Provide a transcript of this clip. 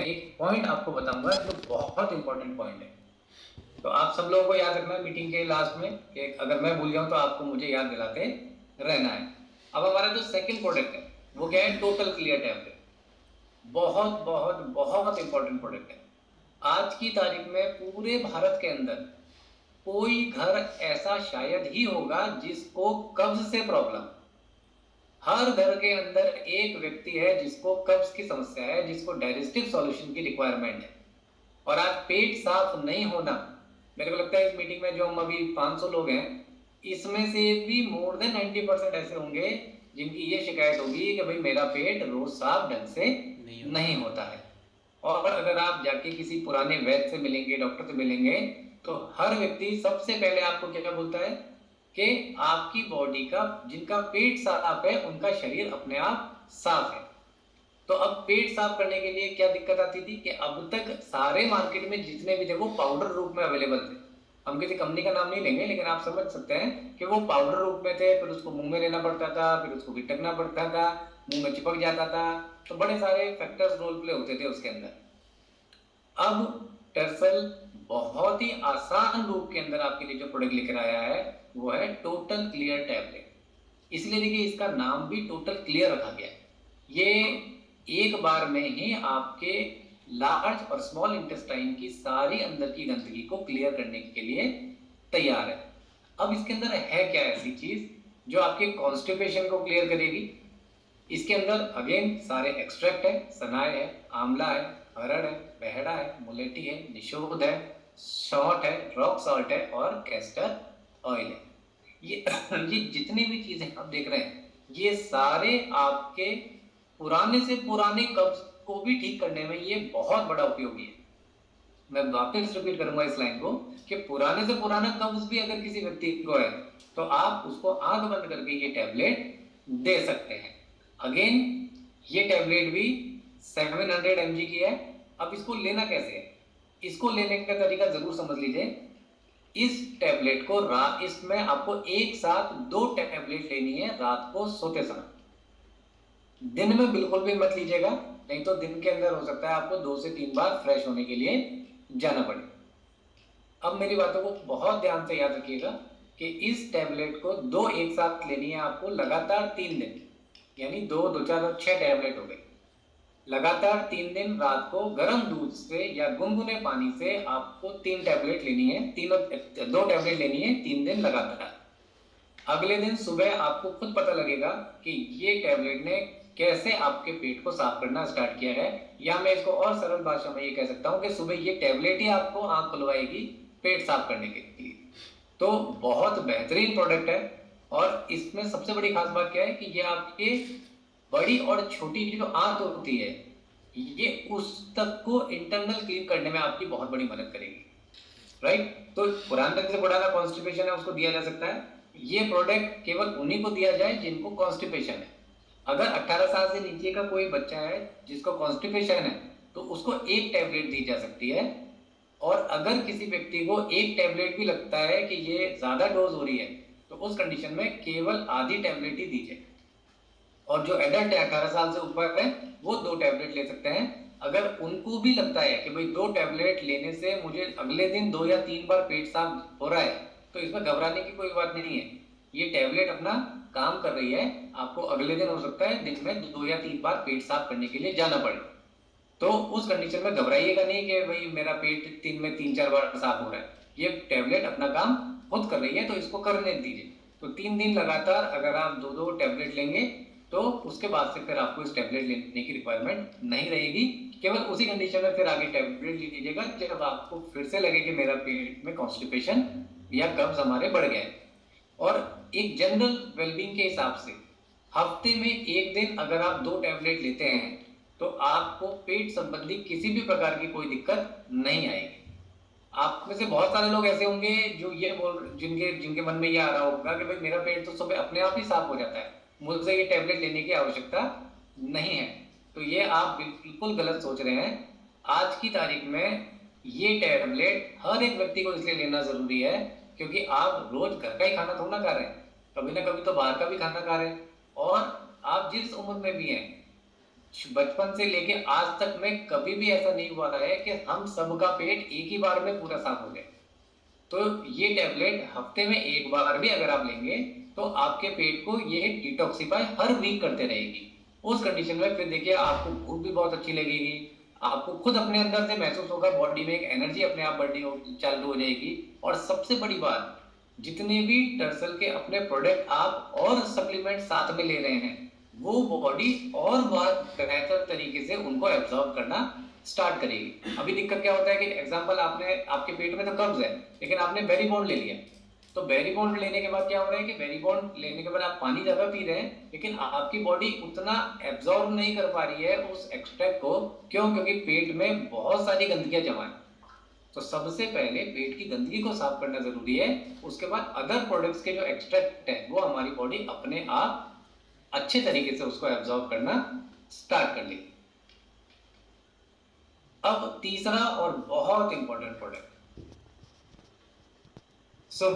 मैं एक पॉइंट आपको बताऊंगा जो बहुत इंपॉर्टेंट पॉइंट है। तो आप सब लोगों को याद रखना है मीटिंग के लास्ट में कि अगर मैं भूल जाऊं तो आपको मुझे याद दिलाते रहना है। अब हमारा जो सेकंड प्रोडक्ट है वो क्या है? Total clear tablet. बहुत बहुत बहुत इंपॉर्टेंट प्रोडक्ट है। आज की तारीख में पूरे भारत के अंदर कोई घर ऐसा शायद ही होगा जिसको कब्ज से प्रॉब्लम। हर घर के अंदर एक व्यक्ति है जिसको कब्ज की समस्या है, जिसको डाइजेस्टिव सॉल्यूशन की रिक्वायरमेंट है। और आज पेट साफ नहीं होना, मेरे को लगता है इस मीटिंग में जो हम अभी 500 लोग हैं, इसमें से भी मोर देन 90% ऐसे होंगे जिनकी ये शिकायत होगी कि भाई मेरा पेट रोज साफ ढंग से नहीं होता है। और अगर आप जाके किसी पुराने वैद्य से मिलेंगे, डॉक्टर से मिलेंगे, तो हर व्यक्ति सबसे पहले आपको क्या बोलता है कि आपकी बॉडी का, जिनका पेट साफ है उनका शरीर अपने आप साफ है। तो अब पेट साफ करने के लिए क्या दिक्कत आती थी कि अब तक सारे मार्केट में जितने भी थे वो पाउडर रूप में अवेलेबल थे। हम किसी कंपनी का नाम नहीं लेंगे लेकिन आप समझ सकते हैं कि वो पाउडर रूप में थे, फिर उसको मुंह में लेना पड़ता था, फिर उसको गिटकना पड़ता था, मुंह में चिपक जाता था। तो बड़े सारे फैक्टर्स रोल प्ले होते थे उसके अंदर। अब टर्सल बहुत ही आसान रूप के अंदर आपके लिए जो प्रोडक्ट लेकर आया है वो है टोटल क्लियर टैबलेट। इसलिए देखिए इसका नाम भी टोटल क्लियर रखा गया है। ये एक बार में ही आपके लार्ज और स्मॉल इंटेस्टाइन की सारी अंदर की गंदगी को क्लियर करने के लिए तैयार है। अब इसके अंदर है क्या ऐसी चीज जो आपके कॉन्स्टिपेशन को क्लियर करेगी? इसके अंदर अगेन सारे एक्सट्रैक्ट है, सनाय है, आंवला है, हरड़ है, बहड़ा है, मुलेठी है, निशोध है, शॉट है, रॉक सॉल्ट है और कैस्टर ऑयल है। ये जितनी भी चीजें आप देख रहे हैं ये सारे आपके पुराने से पुराने कब्ज को भी ठीक करने में ये बहुत बड़ा उपयोगी है। मैं वापस रिपीट करूंगा इस लाइन को कि पुराने से पुराना कब्ज भी अगर किसी व्यक्ति को है तो आप उसको आंख बंद करके ये टैबलेट दे सकते हैं। अगेन ये टैबलेट भी 700 mg की है। अब इसको लेना कैसे है? इसको लेने का तरीका जरूर समझ लीजिए। इस टैबलेट को रात, इसमें आपको एक साथ 2 टैबलेट लेनी है रात को सोते समय। दिन में बिल्कुल भी मत लीजिएगा, नहीं तो दिन के अंदर हो सकता है आपको 2 से 3 बार फ्रेश होने के लिए जाना पड़े। अब मेरी बातों को बहुत ध्यान से याद रखिएगा कि इस टैबलेट को 2 एक साथ लेनी है आपको लगातार 3 दिन, यानी 2 2 4 और 6 टैबलेट हो गई। लगातार 3 दिन रात को गर्म दूध से या गुनगुने पानी से आपको 3 टैबलेट लेनी है, 2 टैबलेट लेनी है 3 दिन लगातार। अगले दिन सुबह आपको खुद पता लगेगा कि ये टैबलेट ने कैसे आपके पेट को साफ करना स्टार्ट किया है। या मैं इसको और सरल भाषा में ये कह सकता हूं कि सुबह ये टैबलेट ही आपको आंख खुलवाएगी पेट साफ करने के लिए। तो बहुत बेहतरीन प्रोडक्ट है। और इसमें सबसे बड़ी खास बात क्या है कि ये आपके बड़ी और छोटी जो आंत होती है ये उस तक को इंटरनल क्लीन करने में आपकी बहुत बड़ी मदद करेगी। राइट? तो पुराने से पुराना कॉन्स्टिपेशन है उसको दिया जा सकता है। ये प्रोडक्ट केवल उन्हीं को दिया जाए जिनको कॉन्स्टिपेशन है। अगर 18 साल से नीचे का कोई बच्चा है जिसको कॉन्स्टिपेशन है तो उसको एक टैबलेट दी जा सकती है। और अगर किसी व्यक्ति को एक टैबलेट भी लगता है कि ये ज्यादा डोज हो रही है तो उस कंडीशन में केवल आधी टैबलेट ही दीजिए। और जो एडल्ट है 18 साल से ऊपर है वो 2 टैबलेट ले सकते हैं। अगर उनको भी लगता है कि भाई 2 टैबलेट लेने से मुझे अगले दिन 2 या 3 बार पेट साफ हो रहा है तो इसमें घबराने की कोई बात नहीं है। ये टैबलेट अपना काम कर रही है। आपको अगले दिन हो सकता है दिन में 2 या 3 बार पेट साफ करने के लिए जाना पड़े, तो उस कंडीशन में घबराइएगा नहीं कि भाई मेरा पेट दिन में 3-4 बार साफ हो रहा है। ये टैबलेट अपना काम खुद कर रही है तो इसको करने दीजिए। तो 3 दिन लगातार अगर आप 2-2 टैबलेट लेंगे तो उसके बाद से फिर आपको इस टैबलेट लेने की रिक्वायरमेंट नहीं रहेगी। केवल उसी कंडीशन में फिर आगे टैबलेट ले लीजिएगा जब आपको फिर से लगे कि मेरा पेट में कॉन्स्टिपेशन या कब्ज हमारे बढ़ गए। और एक जनरल वेलबींग के हिसाब से हफ्ते में एक दिन अगर आप 2 टैबलेट लेते हैं तो आपको पेट संबंधी किसी भी प्रकार की कोई दिक्कत नहीं आएगी। आप में से बहुत सारे लोग ऐसे होंगे जो ये जिनके जिनके मन में ये आ रहा होगा कि भाई मेरा पेट तो सुबह अपने आप ही साफ हो जाता है, मुझसे ये टैबलेट लेने की आवश्यकता नहीं है। तो ये आप बिल्कुल गलत सोच रहे हैं। आज की तारीख में ये टैबलेट हर एक व्यक्ति को इसलिए लेना जरूरी है क्योंकि आप रोज घर का ही खाना थोड़ा ना खा रहे हैं, कभी ना कभी तो बाहर का भी खाना खा रहे हैं। और आप जिस उम्र में भी हैं बचपन से लेके आज तक में कभी भी ऐसा नहीं हुआ है कि हम सबका पेट एक ही बार में पूरा साफ हो जाए। तो ये टैबलेट हफ्ते में एक बार भी अगर आप लेंगे तो आपके पेट को ये डिटॉक्सिफाई हर वीक करते रहेगी। उस कंडीशन में फिर देखिए आपको भूख भी बहुत अच्छी लगेगी, आपको खुद अपने अंदर से महसूस होगा, बॉडी में एक एनर्जी अपने आप बढ़नी चालू हो जाएगी। और सबसे बड़ी बात, जितने भी टर्सल के अपने प्रोडक्ट आप और सप्लीमेंट साथ में ले रहे हैं, वो बॉडी और बहुत बेहतर तरीके से उनको एब्जॉर्ब करना स्टार्ट करेगी। अभी दिक्कत क्या होता है कि एग्जांपल, आपने आपके पेट में तो कब्ज है लेकिन आपने बेरीबोन ले लिया, तो बेरीबोन लेने के बाद क्या हो रहा है कि बेरीबोन लेने के बाद आप पानी ज्यादा पी रहे हैं लेकिन आपकी बॉडी उतना एब्जॉर्ब नहीं कर पा रही है उस एक्सट्रैक्ट को। क्यों? क्योंकि पेट में बहुत सारी गंदगियां जमा है। तो सबसे पहले पेट की गंदगी को साफ करना जरूरी है, उसके बाद अदर प्रोडक्ट्स के जो एक्सट्रैक्ट है वो हमारी बॉडी अपने आप अच्छे तरीके से उसको एब्जॉर्ब करना स्टार्ट कर लेगी। अब तीसरा और बहुत इंपॉर्टेंट प्रोडक्ट, सो